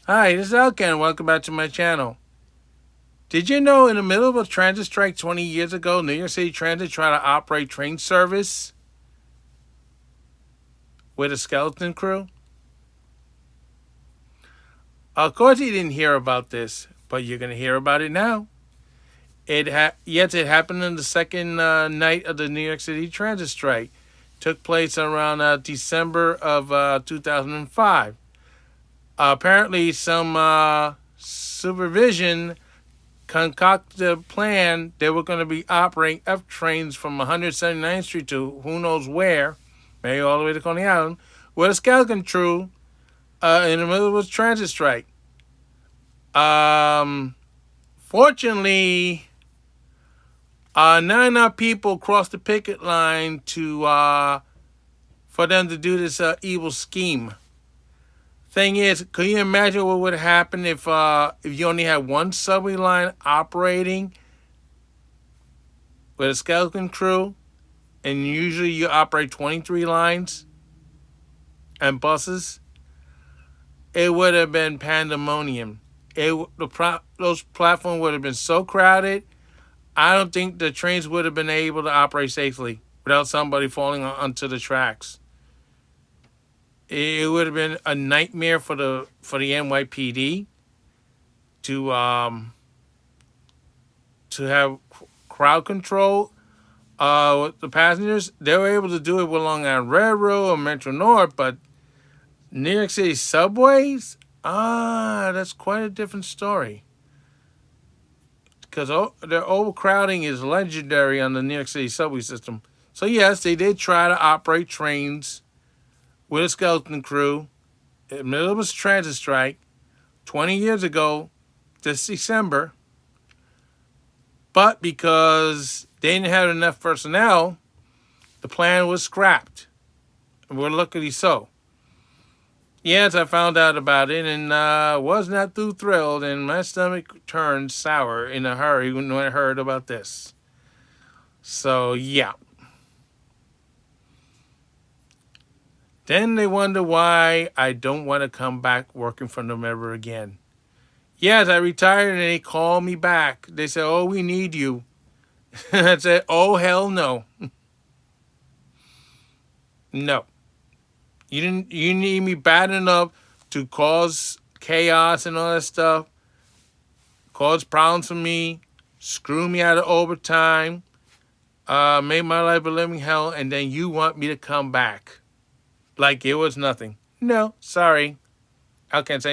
Hi, this is Elkin. Welcome back to my channel. Did you know in the middle of a transit strike 20 years ago, New York City Transit tried to operate train service with a skeleton crew? Of course, you didn't hear about this, but you're going to hear about it now. Yes, it happened on the second night of the New York City Transit strike. Took place around December of 2005. Apparently, some supervision concocted a plan. They were going to be operating F trains from 179th Street to who knows where, maybe all the way to Coney Island, with a skeleton crew in the middle of a transit strike. Um, Fortunately, not enough people crossed the picket line to for them to do this evil scheme. Thing is, can you imagine what would happen if you only had one subway line operating with a skeleton crew, and usually you operate 23 lines and buses? It would have been pandemonium. Those platforms would have been so crowded. I don't think the trains would have been able to operate safely without somebody falling onto the tracks. It would have been a nightmare for the NYPD to have crowd control with the passengers. They were able to do it with Long Island Railroad or Metro North, but New York City subways? That's quite a different story. Because their overcrowding is legendary on the New York City subway system. So yes, they did try to operate trains with a skeleton crew in the middle of a transit strike 20 years ago, this December. But because they didn't have enough personnel, the plan was scrapped. And we're luckily so. Yes, I found out about it and was not too thrilled, and my stomach turned sour in a hurry when I heard about this. So, yeah. Then they wonder why I don't want to come back working for them ever again. Yes, I retired and they called me back. They said, "Oh, we need you." I said, "Oh, hell no. No. You need me bad enough to cause chaos and all that stuff, cause problems for me, screw me out of overtime, make my life a living hell, and then you want me to come back like it was nothing. No, sorry. I can't say